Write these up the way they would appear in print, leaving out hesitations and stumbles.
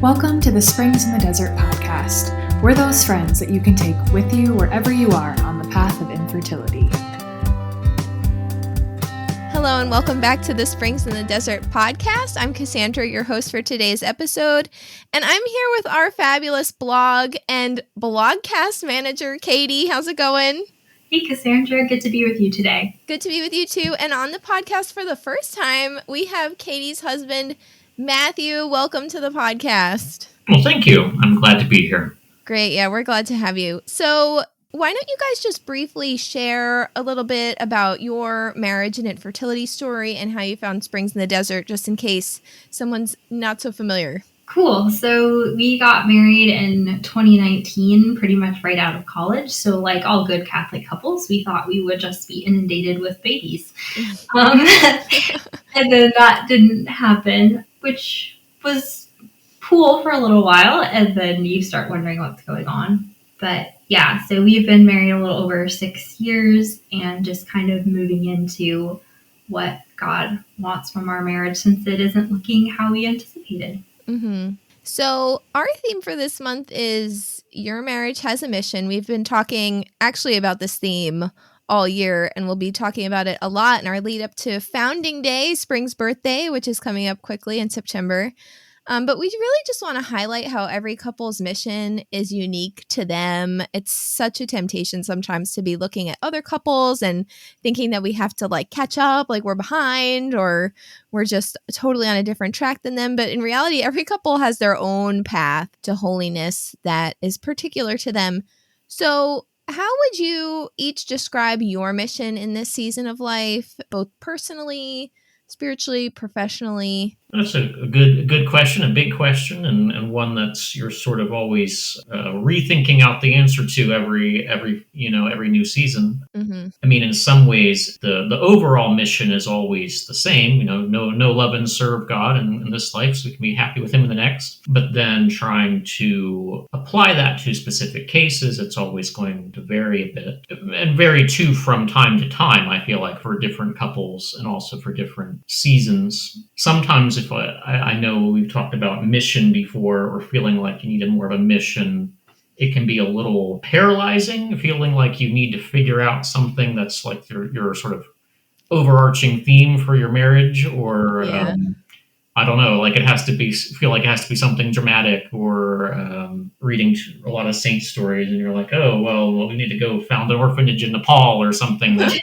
Welcome to the Springs in the Desert podcast. We're those friends that you can take with you wherever you are on the path of infertility. Hello and welcome back to the Springs in the Desert podcast. I'm Cassandra, your host for today's episode, and I'm here with our fabulous blog and blogcast manager, Katie. How's it going? Hey, Cassandra. Good to be with you today. Good to be with you too. And on the podcast for the first time, we have Katie's husband, Matthew. Welcome to the podcast. Well, thank you. I'm glad to be here. Great. Yeah, we're glad to have you. So why don't you guys just briefly share a little bit about your marriage and infertility story and how you found Springs in the Desert, just in case someone's not so familiar? Cool. So we got married in 2019, pretty much right out of college. So like all good Catholic couples, we thought we would just be inundated with babies. And then that didn't happen, which was cool for a little while. And then you start wondering what's going on. But yeah, so we've been married a little over 6 years and just kind of moving into what God wants from our marriage since it isn't looking how we anticipated. Mm-hmm. So our theme for this month is Your Marriage Has a Mission. We've been talking actually about this theme all year, and we'll be talking about it a lot in our lead up to Founding Day, Spring's birthday, which is coming up quickly in September. But we really just want to highlight how every couple's mission is unique to them. It's such a temptation sometimes to be looking at other couples and thinking that we have to like catch up, like we're behind or we're just totally on a different track than them. But in reality, every couple has their own path to holiness that is particular to them. So how would you each describe your mission in this season of life, both personally, spiritually, professionally? That's a good question, a big question, and one that's you're sort of always rethinking out the answer to every new season. Mm-hmm. I mean, in some ways, the overall mission is always the same. Know, love, and serve God in this life, so we can be happy with Him in the next. But then trying to apply that to specific cases, it's always going to vary a bit, and vary too from time to time. I feel like for different couples and also for different seasons. Sometimes if I know we've talked about mission before, or feeling like you need more of a mission, it can be a little paralyzing, feeling like you need to figure out something that's like your sort of overarching theme for your marriage, or Yeah. I don't know, like it has to be something dramatic, or reading a lot of saint stories and you're like, oh, well, we need to go found an orphanage in Nepal or something that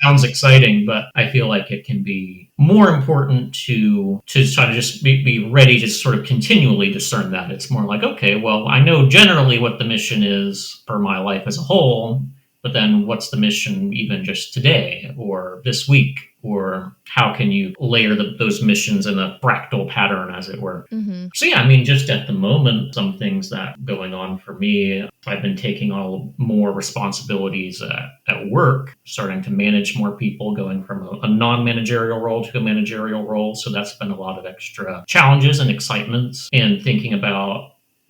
sounds exciting. But I feel like it can be more important to try to just be ready to sort of continually discern that. It's more like, okay, well, I know generally what the mission is for my life as a whole, but then what's the mission even just today or this week? Or how can you layer those missions in a fractal pattern, as it were? Mm-hmm. So yeah, I mean, just at the moment, some things that going on for me, I've been taking on more responsibilities at work, starting to manage more people, going from a non-managerial role to a managerial role. So that's been a lot of extra challenges and excitements, and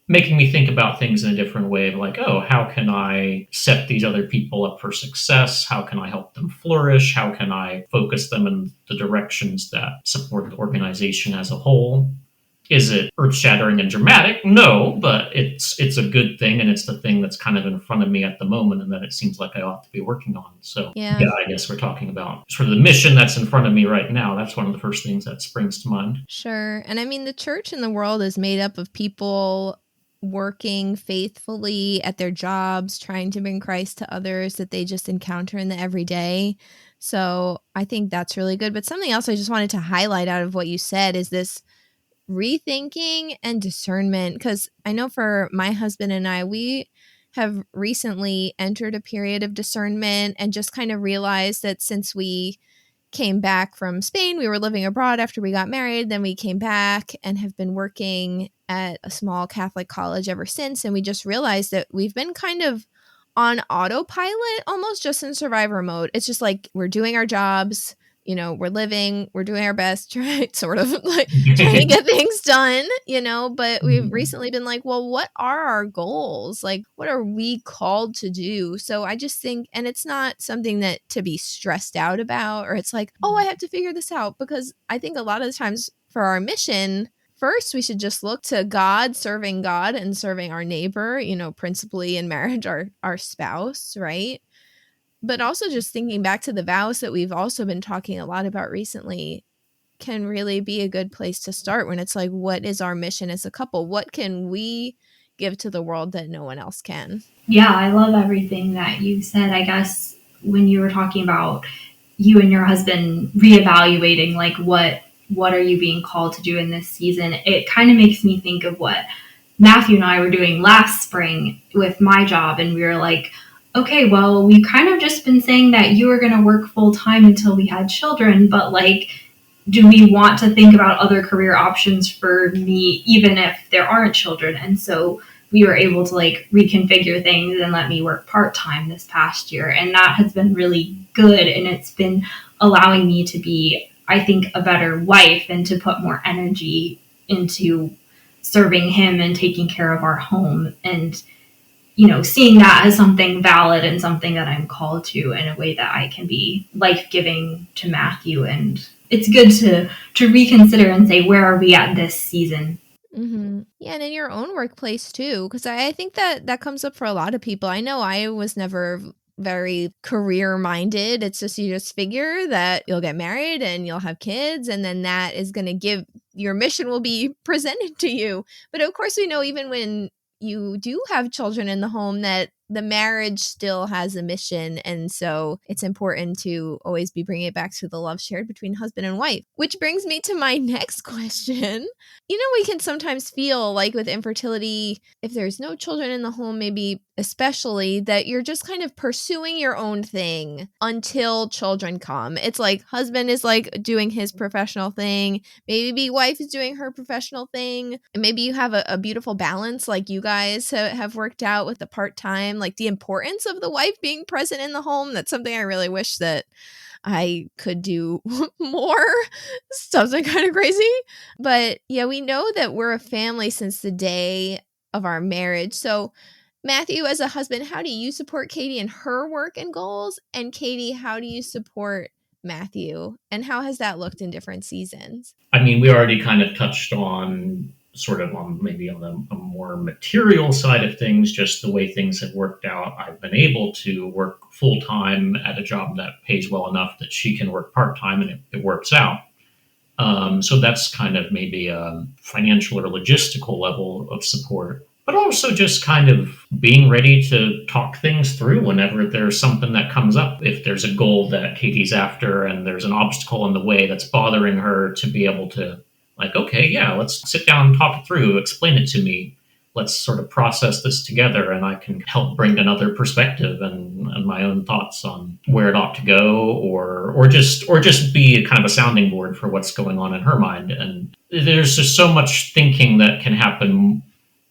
making me think about things in a different way of like, oh, how can I set these other people up for success? How can I help them flourish? How can I focus them in the directions that support the organization as a whole? Is it earth-shattering and dramatic? No, but it's a good thing, and it's the thing that's kind of in front of me at the moment and that it seems like I ought to be working on. So yeah, I guess we're talking about sort of the mission that's in front of me right now. That's one of the first things that springs to mind. Sure. And I mean, the church in the world is made up of people working faithfully at their jobs, trying to bring Christ to others that they just encounter in the everyday. So I think that's really good. But something else I just wanted to highlight out of what you said is this rethinking and discernment. Because I know for my husband and I, we have recently entered a period of discernment and just kind of realized that since we came back from Spain, we were living abroad after we got married, then we came back and have been working at a small Catholic college ever since. And we just realized that we've been kind of on autopilot, almost just in survivor mode. It's just like we're doing our jobs, we're living, we're doing our best, sort of like trying to get things done, but we've recently been like, well, what are our goals? Like, what are we called to do? So I just think, and it's not something that to be stressed out about, or it's like, oh, I have to figure this out, because I think a lot of the times for our mission, first we should just look to God, serving God and serving our neighbor, principally in marriage, our spouse, right? But also just thinking back to the vows that we've also been talking a lot about recently can really be a good place to start when it's like, what is our mission as a couple? What can we give to the world that no one else can? Yeah, I love everything that you said. I guess when you were talking about you and your husband reevaluating, like what are you being called to do in this season, it kind of makes me think of what Matthew and I were doing last spring with my job. And we were like, okay, well, we've kind of just been saying that you were going to work full time until we had children, but like, do we want to think about other career options for me, even if there aren't children? And so we were able to like reconfigure things and let me work part-time this past year. And that has been really good. And it's been allowing me to be, I think, a better wife and to put more energy into serving him and taking care of our home. And, seeing that as something valid and something that I'm called to in a way that I can be life-giving to Matthew. And it's good to reconsider and say, where are we at this season? Mm-hmm. Yeah, and in your own workplace too, because I think that comes up for a lot of people. I know I was never very career minded. It's just you just figure that you'll get married and you'll have kids, and then that is going to give your mission will be presented to you. But of course, we know even when you do have children in the home that the marriage still has a mission. And so it's important to always be bringing it back to the love shared between husband and wife, which brings me to my next question. We can sometimes feel like with infertility, if there's no children in the home, maybe especially that you're just kind of pursuing your own thing until children come. It's like husband is like doing his professional thing. Maybe wife is doing her professional thing. And maybe you have a beautiful balance like you guys have worked out with the part-time, like the importance of the wife being present in the home. That's something I really wish that I could do more. Something kind of crazy. But yeah, we know that we're a family since the day of our marriage. So Matthew, as a husband, how do you support Katie in her work and goals? And Katie, how do you support Matthew? And how has that looked in different seasons? I mean, we already kind of touched on sort of on maybe on a more material side of things, just the way things have worked out. I've been able to work full time at a job that pays well enough that she can work part time, and it works out. So that's kind of maybe a financial or logistical level of support, but also just kind of being ready to talk things through whenever there's something that comes up. If there's a goal that Katie's after and there's an obstacle in the way that's bothering her, to be able to like, okay, yeah, let's sit down and talk it through, explain it to me. Let's sort of process this together, and I can help bring another perspective and my own thoughts on where it ought to go, or just be a kind of a sounding board for what's going on in her mind. And there's just so much thinking that can happen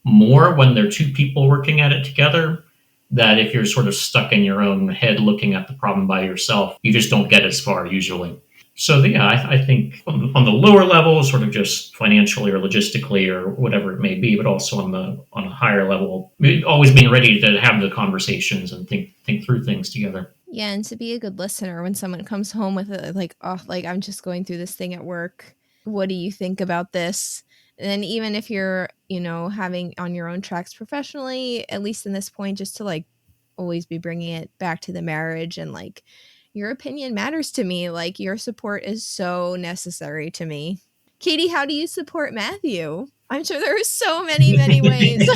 more when there are two people working at it together, that if you're sort of stuck in your own head looking at the problem by yourself, you just don't get as far usually. So yeah, I think on the lower level, sort of just financially or logistically or whatever it may be, but also on a higher level, always being ready to have the conversations and think through things together. Yeah, and to be a good listener when someone comes home with it, like, oh, like I'm just going through this thing at work. What do you think about this? And then even if you're, having on your own tracks professionally, at least in this point, just to like always be bringing it back to the marriage and like, your opinion matters to me. Like your support is so necessary to me. Katie, how do you support Matthew? I'm sure there are so many, many ways.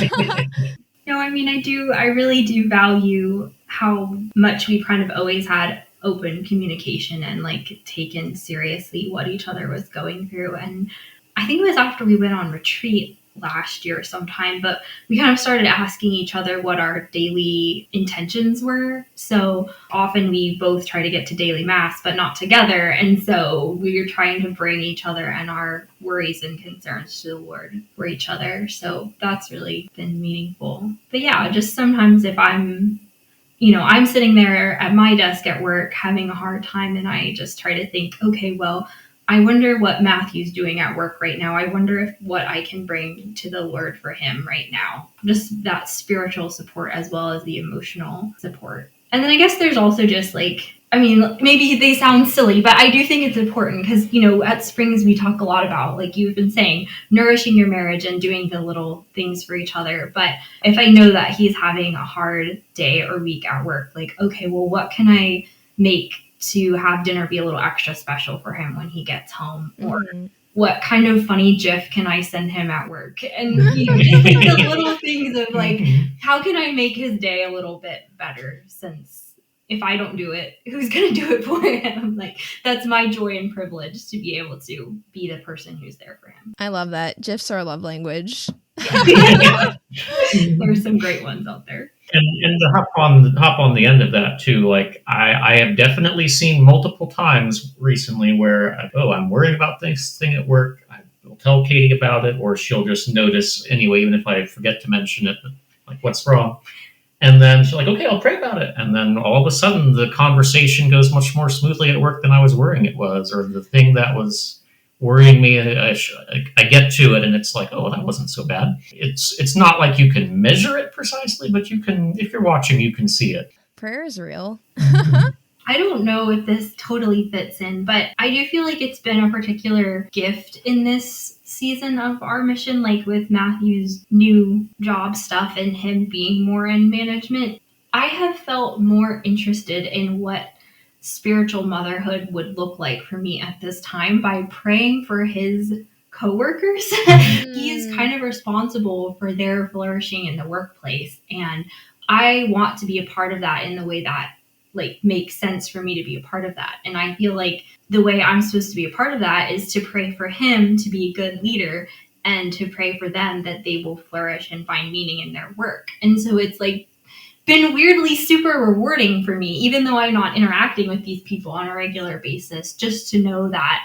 No, I mean, I really do value how much we've kind of always had open communication and like taken seriously what each other was going through. And I think it was after we went on retreat last year sometime, but we kind of started asking each other what our daily intentions were. So often we both try to get to daily mass, but not together. And so we were trying to bring each other and our worries and concerns to the Lord for each other. So that's really been meaningful. But yeah, just sometimes if I'm sitting there at my desk at work having a hard time, and I just try to think, okay, well, I wonder what Matthew's doing at work right now. I wonder if what I can bring to the Lord for him right now. Just that spiritual support as well as the emotional support. And then I guess there's also just like I mean, maybe they sound silly, but I do think it's important because, at Springs, we talk a lot about, like you've been saying, nourishing your marriage and doing the little things for each other. But if I know that he's having a hard day or week at work, like, okay, well, what can I make to have dinner be a little extra special for him when he gets home? Or what kind of funny GIF can I send him at work? And, just the little things of like, how can I make his day a little bit better, since if I don't do it, who's going to do it for him? Like, that's my joy and privilege to be able to be the person who's there for him. I love that. GIFs are a love language. There's some great ones out there. And to hop on the end of that too, like I have definitely seen multiple times recently where I'm worrying about this thing at work. I will tell Katie about it, or she'll just notice anyway, even if I forget to mention it. Like, what's wrong? And then she's like, okay, I'll pray about it. And then all of a sudden the conversation goes much more smoothly at work than I was worrying it was, or the thing that was worrying me, I get to it and it's like, oh, that wasn't so bad. It's not like you can measure it precisely, but you can, if you're watching, you can see it. Prayer is real. I don't know if this totally fits in, but I do feel like it's been a particular gift in this season of our mission, like with Matthew's new job stuff and him being more in management. I have felt more interested in what spiritual motherhood would look like for me at this time by praying for his coworkers. He is kind of responsible for their flourishing in the workplace, and I want to be a part of that in the way that makes sense for me to be a part of that. And I feel like the way I'm supposed to be a part of that is to pray for him to be a good leader and to pray for them that they will flourish and find meaning in their work. And so it's been weirdly super rewarding for me, even though I'm not interacting with these people on a regular basis, just to know that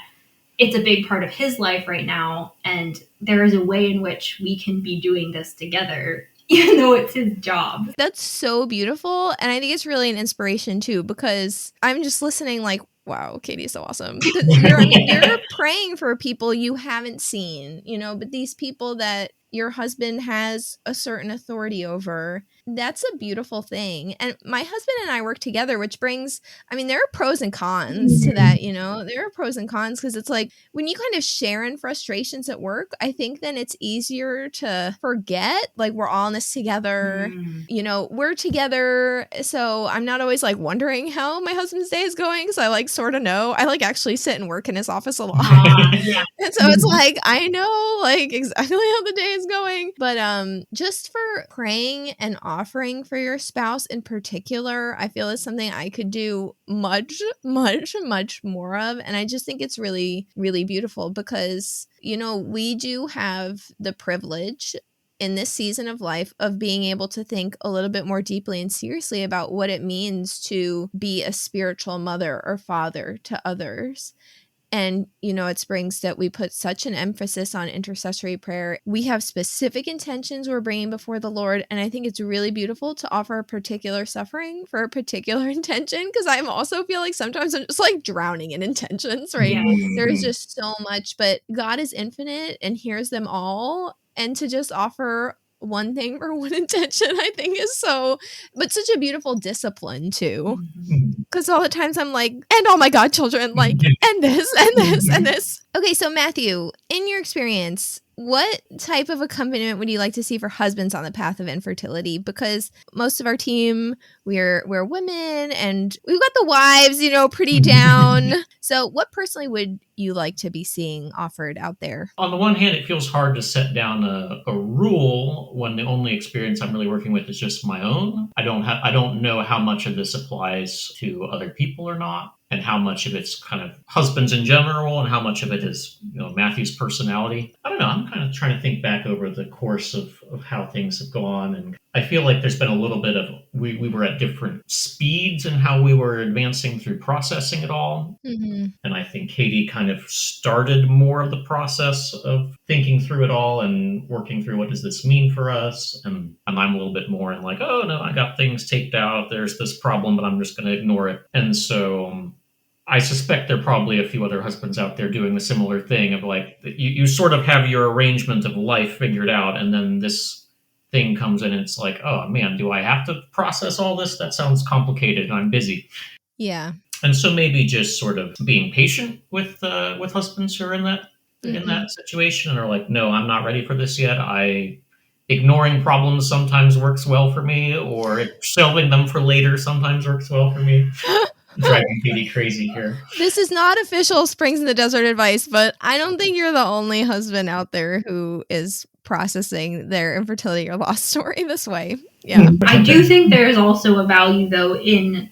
it's a big part of his life right now. And there is a way in which we can be doing this together, even though it's his job. That's so beautiful. And I think it's really an inspiration too, because I'm just listening like, wow, Katie's so awesome. You're praying for people you haven't seen, but these people that your husband has a certain authority over, that's a beautiful thing. And my husband and I work together, which brings, there are pros and cons to that, there are pros and cons, because it's like when you kind of share in frustrations at work, I think then it's easier to forget, like we're all in this together, we're together. So I'm not always wondering how my husband's day is going, because I sort of know. I actually sit and work in his office a lot. And so it's I know exactly how the day is going. But just for praying and offering for your spouse in particular, I feel is something I could do much, much, much more of. And I just think it's really, really beautiful because, we do have the privilege in this season of life of being able to think a little bit more deeply and seriously about what it means to be a spiritual mother or father to others. And, at Springs that we put such an emphasis on intercessory prayer. We have specific intentions we're bringing before the Lord. And I think it's really beautiful to offer a particular suffering for a particular intention, because I also feel like sometimes I'm just drowning in intentions, right? Yes. There's just so much, but God is infinite and hears them all. And to just offer one thing for one intention, I think is but such a beautiful discipline too. Because all the times I'm and oh my God, children, and this, and this, and this. Okay, so Matthew, in your experience, what type of accompaniment would you like to see for husbands on the path of infertility? Because most of our team, we're women, and we've got the wives, pretty down. So what personally would you like to be seeing offered out there? On the one hand, it feels hard to set down a rule when the only experience I'm really working with is just my own. I don't know how much of this applies to other people or not, and how much of it's kind of husbands in general, and how much of it is, Matthew's personality. I don't know. I'm kind of trying to think back over the course of how things have gone. And I feel like there's been a little bit of, we were at different speeds in how we were advancing through processing it all. Mm-hmm. And I think Katie kind of started more of the process of thinking through it all and working through what does this mean for us. And I'm a little bit more in oh no, I got things taped out. There's this problem, but I'm just going to ignore it. And so I suspect there are probably a few other husbands out there doing the similar thing of you sort of have your arrangement of life figured out, and then this thing comes in and it's oh man, do I have to process all this? That sounds complicated and I'm busy. Yeah. And so maybe just sort of being patient with husbands who are in that situation and are like, no, I'm not ready for this yet. Ignoring problems sometimes works well for me, or shelving them for later sometimes works well for me. Driving Katie crazy here. This is not official Springs in the Desert advice, but I don't think you're the only husband out there who is processing their infertility or loss story this way. Yeah. I do think there's also a value, though, in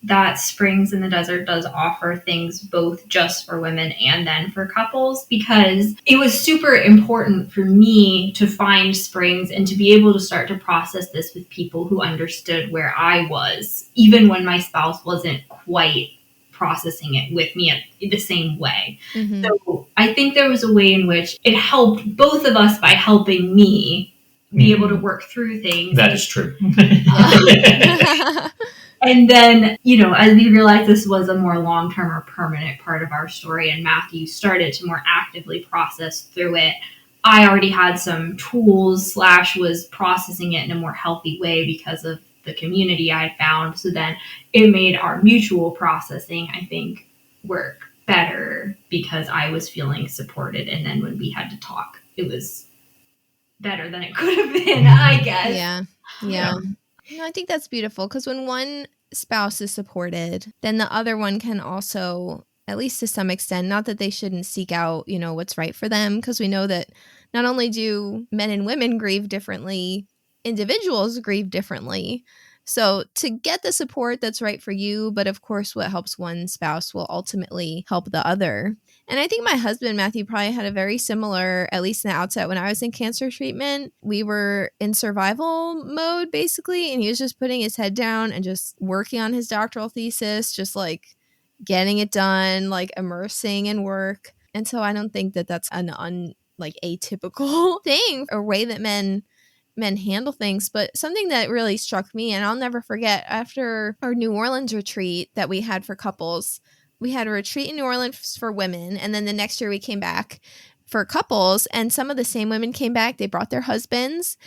that Springs in the Desert does offer things both just for women and then for couples, because it was super important for me to find Springs and to be able to start to process this with people who understood where I was, even when my spouse wasn't quite processing it with me the same way. Mm-hmm. So I think there was a way in which it helped both of us by helping me be able to work through things. That is true. And then, as we realized this was a more long-term or permanent part of our story, and Matthew started to more actively process through it, I already had some tools / was processing it in a more healthy way because of the community I found. So then it made our mutual processing, I think, work better because I was feeling supported. And then when we had to talk, it was better than it could have been, I guess. Yeah. No, I think that's beautiful, because when one spouse is supported, then the other one can also, at least to some extent, not that they shouldn't seek out, what's right for them, because we know that not only do men and women grieve differently, individuals grieve differently. So to get the support that's right for you, but of course what helps one spouse will ultimately help the other. And I think my husband, Matthew, probably had a very similar, at least in the outset when I was in cancer treatment. We were in survival mode, basically, and he was just putting his head down and just working on his doctoral thesis, just like getting it done, like immersing in work. And so I don't think that that's an atypical thing or way that men handle things. But something that really struck me, and I'll never forget, after our New Orleans retreat that we had for couples, we had a retreat in New Orleans for women, and then the next year we came back for couples, and some of the same women came back. They brought their husbands,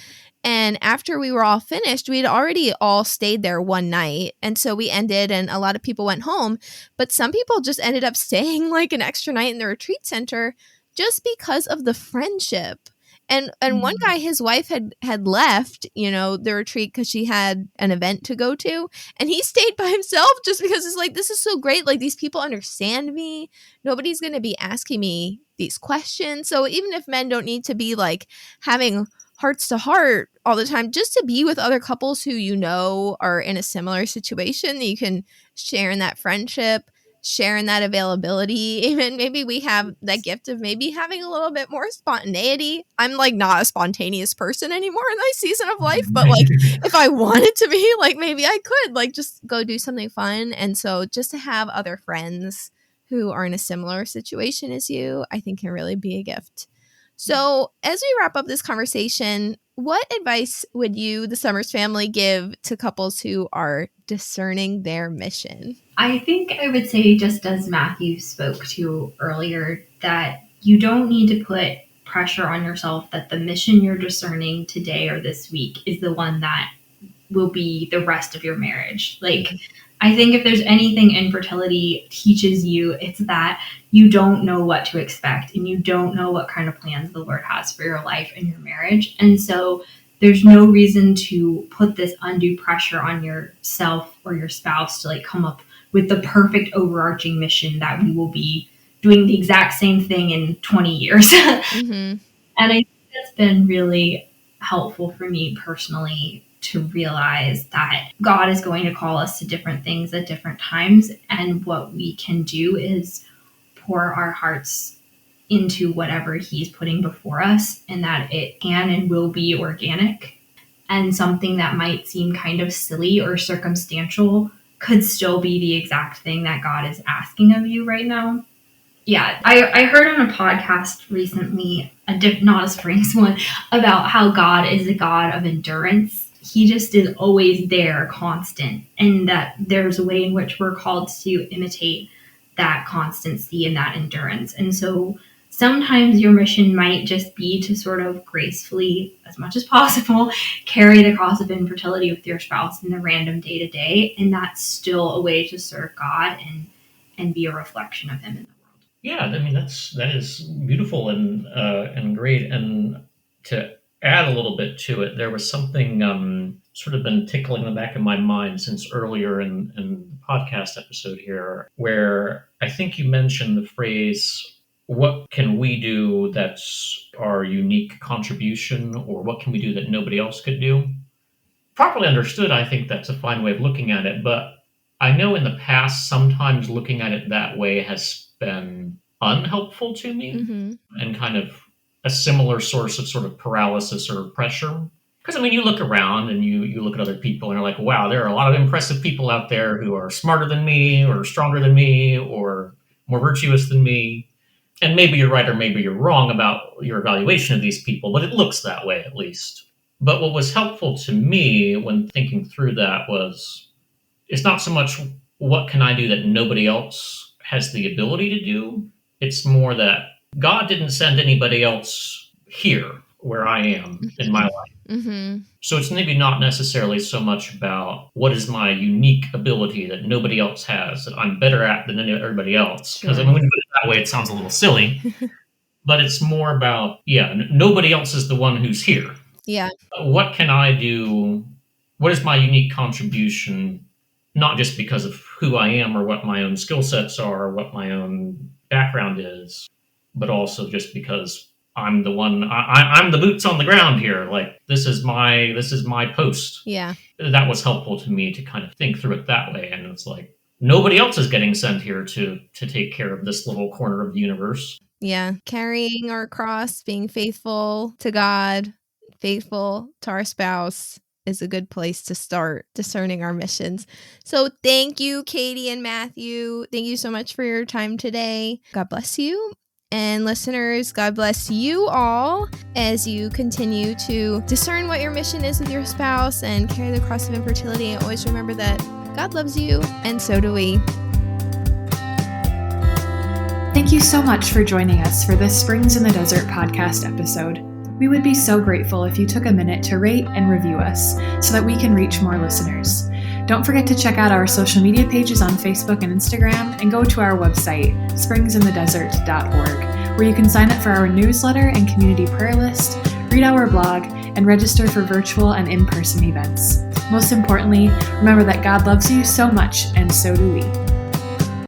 and after we were all finished, we'd already all stayed there one night, and so we ended, and a lot of people went home, but some people just ended up staying like an extra night in the retreat center just because of the friendship. And one guy, his wife had left, the retreat because she had an event to go to. And he stayed by himself just because it's like, this is so great. Like, these people understand me. Nobody's going to be asking me these questions. So even if men don't need to be like having hearts to heart all the time, just to be with other couples who are in a similar situation, that you can share in that friendship, share in that availability. Even maybe we have that gift of maybe having a little bit more spontaneity. I'm like not a spontaneous person anymore in my season of life, but like if I wanted to be, like maybe I could like just go do something fun. And so just to have other friends who are in a similar situation as you, I think can really be a gift. So as we wrap up this conversation, what advice would you, the Summers family, give to couples who are discerning their mission? I think I would say, just as Matthew spoke to earlier, that you don't need to put pressure on yourself that the mission you're discerning today or this week is the one that will be the rest of your marriage. Like, I think if there's anything infertility teaches you, it's that you don't know what to expect and you don't know what kind of plans the Lord has for your life and your marriage. And so there's no reason to put this undue pressure on yourself or your spouse to like come up with the perfect overarching mission that we will be doing the exact same thing in 20 years. And I think that's been really helpful for me personally, to realize that God is going to call us to different things at different times. And what we can do is pour our hearts into whatever He's putting before us, and that it can and will be organic. And something that might seem kind of silly or circumstantial could still be the exact thing that God is asking of you right now. Yeah, I heard on a podcast recently, not a Springs one, about how God is a God of endurance. He just is always there, constant, and that there's a way in which we're called to imitate that constancy and that endurance. And so sometimes your mission might just be to sort of gracefully, as much as possible, carry the cross of infertility with your spouse in the random day-to-day, and that's still a way to serve God and and be a reflection of him in the world. Yeah, I mean, that is beautiful and great. And to add a little bit to it, there was something sort of been tickling in the back of my mind since earlier in the podcast episode here, where I think you mentioned the phrase, what can we do that's our unique contribution, or what can we do that nobody else could do? Properly understood, I think that's a fine way of looking at it, but I know in the past, sometimes looking at it that way has been unhelpful to me and kind of a similar source of sort of paralysis or pressure. Because, I mean, you look around and you look at other people and you're like, wow, there are a lot of impressive people out there who are smarter than me or stronger than me or more virtuous than me. And maybe you're right or maybe you're wrong about your evaluation of these people, but it looks that way at least. But what was helpful to me when thinking through that was, it's not so much what can I do that nobody else has the ability to do. It's more that God didn't send anybody else here where I am in my life. So it's maybe not necessarily so much about what is my unique ability that nobody else has, that I'm better at than everybody else. Because I mean, when you put it that way, it sounds a little silly. But it's more about, nobody else is the one who's here. Yeah. What can I do? What is my unique contribution? Not just because of who I am or what my own skill sets are or what my own background is, but also just because I'm the one, I'm the boots on the ground here. Like, this is my post. Yeah. That was helpful to me to kind of think through it that way. And it's like, nobody else is getting sent here to take care of this little corner of the universe. Yeah. Carrying our cross, being faithful to God, faithful to our spouse is a good place to start discerning our missions. So thank you, Katie and Matthew. Thank you so much for your time today. God bless you. And listeners, God bless you all as you continue to discern what your mission is with your spouse and carry the cross of infertility. And always remember that God loves you, and so do we. Thank you so much for joining us for this Springs in the Desert podcast episode. We would be so grateful if you took a minute to rate and review us so that we can reach more listeners. Don't forget to check out our social media pages on Facebook and Instagram, and go to our website, springsinthedesert.org, where you can sign up for our newsletter and community prayer list, read our blog, and register for virtual and in-person events. Most importantly, remember that God loves you so much, and so do we.